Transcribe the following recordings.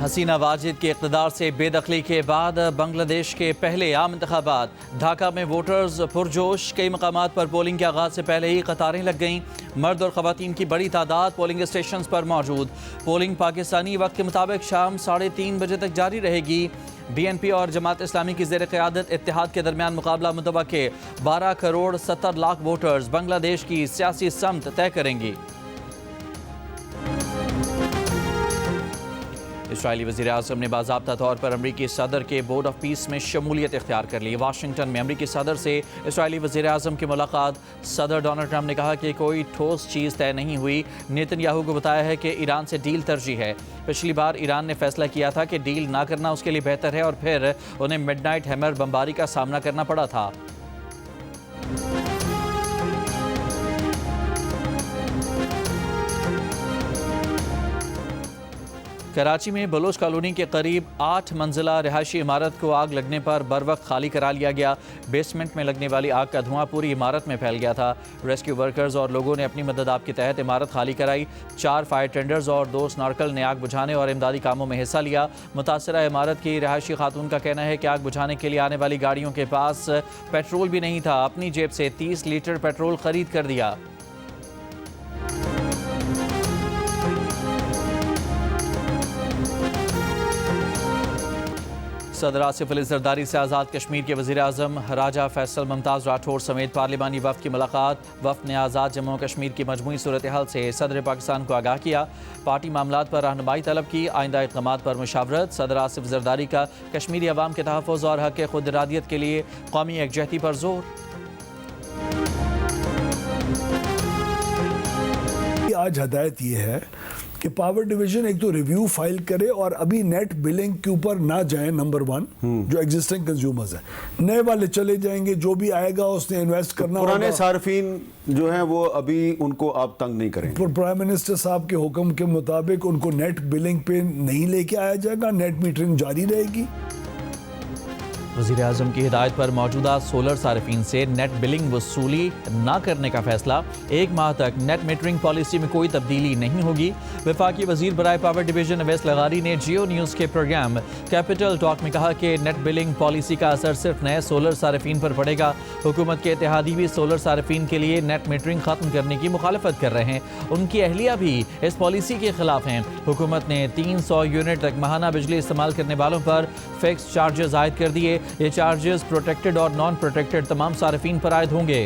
حسینہ واجد کے اقتدار سے بے دخلی کے بعد بنگلہ دیش کے پہلے عام انتخابات ڈھاکہ میں ووٹرز پرجوش، کئی مقامات پر پولنگ کے آغاز سے پہلے ہی قطاریں لگ گئیں۔ مرد اور خواتین کی بڑی تعداد پولنگ اسٹیشنز پر موجود۔ پولنگ پاکستانی وقت کے مطابق شام 3:30 بجے تک جاری رہے گی۔ بی این پی اور جماعت اسلامی کی زیر قیادت اتحاد کے درمیان مقابلہ متوقع۔ 12 کروڑ 70 لاکھ ووٹرز بنگلہ دیش کی سیاسی سمت طے کریں گی۔ اسرائیلی وزیر اعظم نے باضابطہ طور پر امریکی صدر کے بورڈ آف پیس میں شمولیت اختیار کر لی۔ واشنگٹن میں امریکی صدر سے اسرائیلی وزیر اعظم کی ملاقات۔ صدر ڈونلڈ ٹرمپ نے کہا کہ کوئی ٹھوس چیز طے نہیں ہوئی۔ نیتن یاہو کو بتایا ہے کہ ایران سے ڈیل ترجیح ہے۔ پچھلی بار ایران نے فیصلہ کیا تھا کہ ڈیل نہ کرنا اس کے لیے بہتر ہے اور پھر انہیں مڈ نائٹ ہیمر بمباری کا سامنا کرنا پڑا تھا۔ کراچی میں بلوچ کالونی کے قریب 8 منزلہ رہائشی عمارت کو آگ لگنے پر بروقت خالی کرا لیا گیا۔ بیسمنٹ میں لگنے والی آگ کا دھواں پوری عمارت میں پھیل گیا تھا۔ ریسکیو ورکرز اور لوگوں نے اپنی مدد آپ کے تحت عمارت خالی کرائی۔ 4 فائر ٹینڈرز اور 2 سنارکل نے آگ بجھانے اور امدادی کاموں میں حصہ لیا۔ متاثرہ عمارت کی رہائشی خاتون کا کہنا ہے کہ آگ بجھانے کے لیے آنے والی گاڑیوں کے پاس پیٹرول بھی نہیں تھا، اپنی جیب سے 30 لیٹر پیٹرول خرید کر دیا۔ صدر آصف علی زرداری سے آزاد کشمیر کے وزیر اعظم راجہ فیصل ممتاز راٹھور سمیت پارلیمانی وفد کی ملاقات۔ وفد نے آزاد جموں و کشمیر کی مجموعی صورتحال سے صدر پاکستان کو آگاہ کیا۔ پارٹی معاملات پر رہنمائی طلب کی، آئندہ اقدامات پر مشاورت۔ صدر آصف زرداری کا کشمیری عوام کے تحفظ اور حق خود ارادیت کے لیے قومی یکجہتی پر زور۔ آج ہدایت یہ ہے کہ پاور ڈویژن ایک تو ریویو فائل کرے اور ابھی نیٹ بلنگ کے اوپر نہ جائیں۔ نمبر 1 جو ایگزسٹنگ کنزیومرز ہیں، نئے والے چلے جائیں گے، جو بھی آئے گا اس نے انویسٹ کرنا ہوگا۔ پرانے صارفین جو ہیں وہ ابھی ان کو آپ تنگ نہیں کریں گے۔ پرائم منسٹر صاحب کے حکم کے مطابق ان کو نیٹ بلنگ پہ نہیں لے کے آیا جائے گا، نیٹ میٹرنگ جاری رہے گی۔ وزیر اعظم کی ہدایت پر موجودہ سولر صارفین سے نیٹ بلنگ وصولی نہ کرنے کا فیصلہ۔ 1 ماہ تک نیٹ میٹرنگ پالیسی میں کوئی تبدیلی نہیں ہوگی۔ وفاقی وزیر برائے پاور ڈویژن اویس لغاری نے جیو نیوز کے پروگرام کیپٹل ٹاک میں کہا کہ نیٹ بلنگ پالیسی کا اثر صرف نئے سولر صارفین پر پڑے گا۔ حکومت کے اتحادی بھی سولر صارفین کے لیے نیٹ میٹرنگ ختم کرنے کی مخالفت کر رہے ہیں۔ ان کی اہلیہ بھی اس پالیسی کے خلاف ہیں۔ حکومت نے 300 یونٹ تک ماہانہ بجلی استعمال کرنے والوں پر فکس چارجز عائد کر دیے۔ یہ چارجز پروٹیکٹڈ اور نان پروٹیکٹڈ تمام صارفین پر عائد ہوں گے۔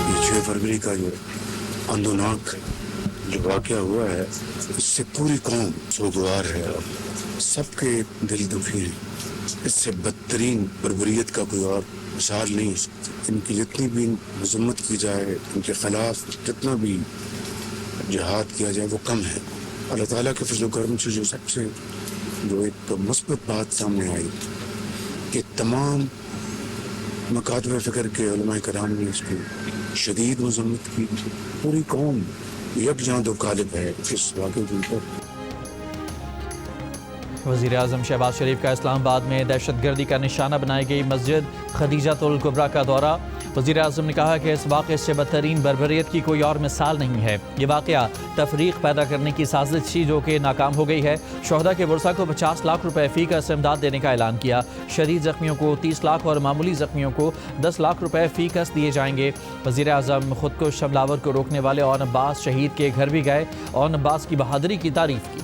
یہ 6 فروری کا جو اندوناک جو واقعہ ہوا ہے، اس سے پوری قوم سوگوار ہے، سب کے دل دکھی ہیں۔ اس سے بدترین بربریت کا کوئی اور مثال نہیں۔ ان کی جتنی بھی مذمت کی جائے، ان کے خلاف جتنا بھی جہاد کیا جائے وہ کم ہے۔ اللہ تعالیٰ کے فضل و کرم سے جو سب سے جو ایک مثبت بات سامنے آئی کہ تمام مکاتب فکر کے علماء کرام نے اس کی شدید مذمت کی۔ پوری قوم یکجاں دو غالب ہے اس واقعے کے اوپر۔ وزیر اعظم شہباز شریف کا اسلام آباد میں دہشت گردی کا نشانہ بنائی گئی مسجد خدیجۃ الکبریٰ کا دورہ۔ وزیر اعظم نے کہا کہ اس واقعے سے بدترین بربریت کی کوئی اور مثال نہیں ہے۔ یہ واقعہ تفریق پیدا کرنے کی سازش تھی جو کہ ناکام ہو گئی ہے۔ شہداء کے ورثاء کو 50 لاکھ روپے فی کس امداد دینے کا اعلان کیا۔ شدید زخمیوں کو 30 لاکھ اور معمولی زخمیوں کو 10 لاکھ روپے فی کس دیے جائیں گے۔ وزیر اعظم خود کو حملہ آور کو روکنے والے اون عباس شہید کے گھر بھی گئے، اون عباس کی بہادری کی تعریف کی۔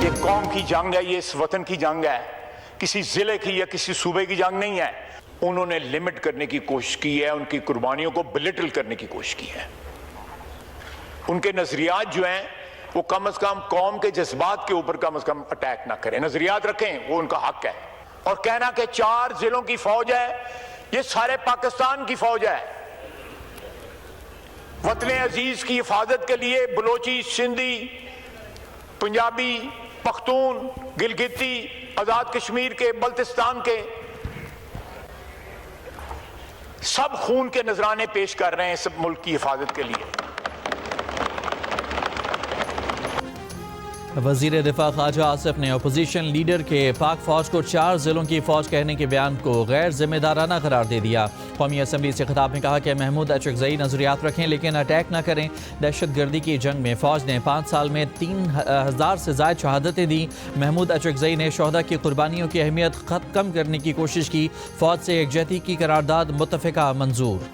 یہ قوم کی جنگ ہے، یہ اس وطن کی جنگ ہے، کسی ضلع کی یا کسی صوبے کی جنگ نہیں ہے۔ انہوں نے لمٹ کرنے کی کوشش کی ہے، ان کی قربانیوں کو بلٹل کرنے کی کوشش کی ہے۔ ان کے نظریات جو ہیں وہ کم از کم قوم کے جذبات کے اوپر کم از کم اٹیک نہ کریں۔ نظریات رکھیں، وہ ان کا حق ہے۔ اور کہنا کہ 4 ضلعوں کی فوج ہے، یہ سارے پاکستان کی فوج ہے۔ وطن عزیز کی حفاظت کے لیے بلوچی، سندھی، پنجابی، پختون، گلگتی، آزاد کشمیر کے، بلتستان کے سب خون کے نذرانے پیش کر رہے ہیں سب ملک کی حفاظت کے لیے۔ وزیر دفاع خواجہ آصف نے اپوزیشن لیڈر کے پاک فوج کو 4 ضلعوں کی فوج کہنے کے بیان کو غیر ذمہ دارانہ قرار دے دیا۔ قومی اسمبلی سے خطاب میں کہا کہ محمود اچکزئی نظریات رکھیں لیکن اٹیک نہ کریں۔ دہشت گردی کی جنگ میں فوج نے 5 سال میں 3000 سے زائد شہادتیں دیں۔ محمود اچکزئی نے شہداء کی قربانیوں کی اہمیت کم کرنے کی کوشش کی۔ فوج سے یکجہتی کی قرارداد متفقہ منظور۔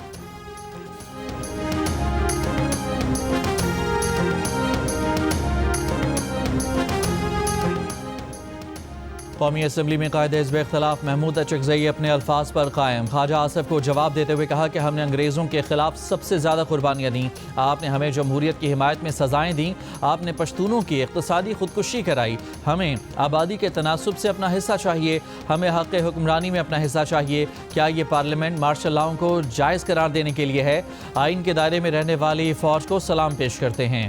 قومی اسمبلی میں قائد حزب اختلاف محمود اچکزئی اپنے الفاظ پر قائم۔ خواجہ آصف کو جواب دیتے ہوئے کہا کہ ہم نے انگریزوں کے خلاف سب سے زیادہ قربانیاں دیں۔ آپ نے ہمیں جمہوریت کی حمایت میں سزائیں دیں۔ آپ نے پشتونوں کی اقتصادی خودکشی کرائی۔ ہمیں آبادی کے تناسب سے اپنا حصہ چاہیے۔ ہمیں حق حکمرانی میں اپنا حصہ چاہیے۔ کیا یہ پارلیمنٹ مارشل لاؤں کو جائز قرار دینے کے لیے ہے؟ آئین کے دائرے میں رہنے والی فوج کو سلام پیش کرتے ہیں۔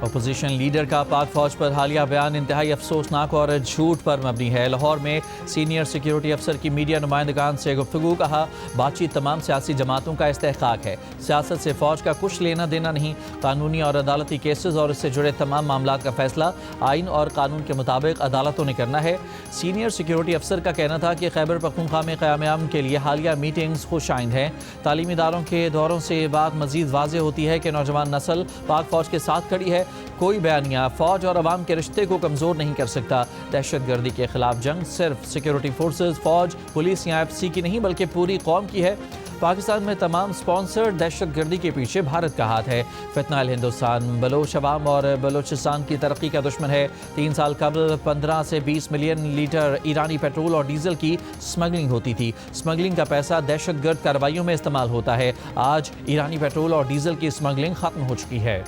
اپوزیشن لیڈر کا پاک فوج پر حالیہ بیان انتہائی افسوسناک اور جھوٹ پر مبنی ہے۔ لاہور میں سینئر سیکیورٹی افسر کی میڈیا نمائندگان سے گفتگو، کہا بات چیت تمام سیاسی جماعتوں کا استحقاق ہے۔ سیاست سے فوج کا کچھ لینا دینا نہیں۔ قانونی اور عدالتی کیسز اور اس سے جڑے تمام معاملات کا فیصلہ آئین اور قانون کے مطابق عدالتوں نے کرنا ہے۔ سینئر سیکیورٹی افسر کا کہنا تھا کہ خیبر پختونخوا میں قیام امن کے لیے حالیہ میٹنگز خوش آئند ہیں۔ تعلیمی اداروں کے دوروں سے یہ بات مزید واضح ہوتی ہے کہ نوجوان نسل پاک فوج کے ساتھ کھڑی ہے۔ کوئی بیانیہ فوج اور عوام کے رشتے کو کمزور نہیں کر سکتا۔ دہشت گردی کے خلاف جنگ صرف سیکیورٹی فورسز، فوج، پولیس یا ایف سی کی نہیں بلکہ پوری قوم کی ہے۔ پاکستان میں تمام سپانسر دہشت گردی کے پیچھے بھارت کا ہاتھ ہے۔ فتنہ الہندوستان بلوچ عوام اور بلوچستان کی ترقی کا دشمن ہے۔ 3 سال قبل 15 سے 20 ملین لیٹر ایرانی پیٹرول اور ڈیزل کی سمگلنگ ہوتی تھی۔ سمگلنگ کا پیسہ دہشت گرد کارروائیوں میں استعمال ہوتا ہے۔ آج ایرانی پیٹرول اور ڈیزل کی سمگلنگ ختم ہو چکی ہے۔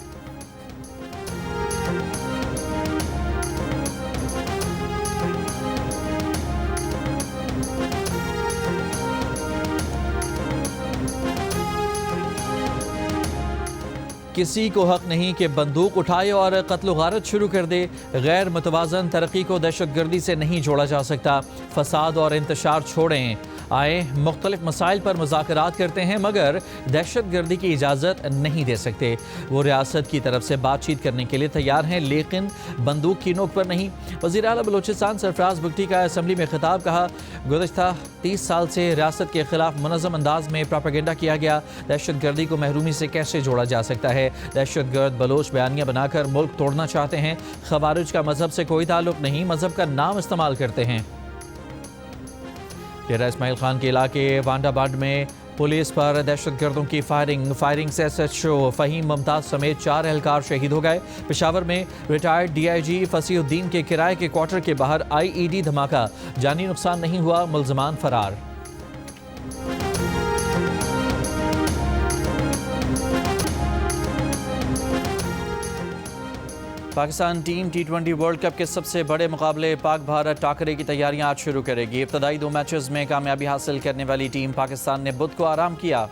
کسی کو حق نہیں کہ بندوق اٹھائے اور قتل و غارت شروع کر دے۔ غیر متوازن ترقی کو دہشت گردی سے نہیں جوڑا جا سکتا۔ فساد اور انتشار چھوڑیں۔ آئے مختلف مسائل پر مذاکرات کرتے ہیں مگر دہشت گردی کی اجازت نہیں دے سکتے۔ وہ ریاست کی طرف سے بات چیت کرنے کے لیے تیار ہیں لیکن بندوق کی نوک پر نہیں۔ وزیر اعلیٰ بلوچستان سرفراز بگٹی کا اسمبلی میں خطاب، کہا گزشتہ 30 سال سے ریاست کے خلاف منظم انداز میں پروپیگنڈا کیا گیا۔ دہشت گردی کو محرومی سے کیسے جوڑا جا سکتا ہے؟ دہشت گرد بلوچ بیانیاں بنا کر ملک توڑنا چاہتے ہیں۔ خوارج کا مذہب سے کوئی تعلق نہیں، مذہب کا نام استعمال کرتے ہیں۔ ڈیرہ اسماعیل خان کے علاقے وانڈا بانڈ میں پولیس پر دہشت گردوں کی فائرنگ سے SHO فہیم ممتاز سمیت 4 اہلکار شہید ہو گئے۔ پشاور میں ریٹائرڈ DIG فصیح الدین کے کرائے کے کوارٹر کے باہر IED دھماکہ، جانی نقصان نہیں ہوا، ملزمان فرار۔ Pakistan team T20 world cup کے سب سے بڑے مقابلے پاک بھارت ٹاکرے کی تیاریاں آج شروع کرے گی۔ ابتدائی 2 میچز میں کامیابی حاصل کرنے والی ٹیم پاکستان نے بدھ کو آرام کیا۔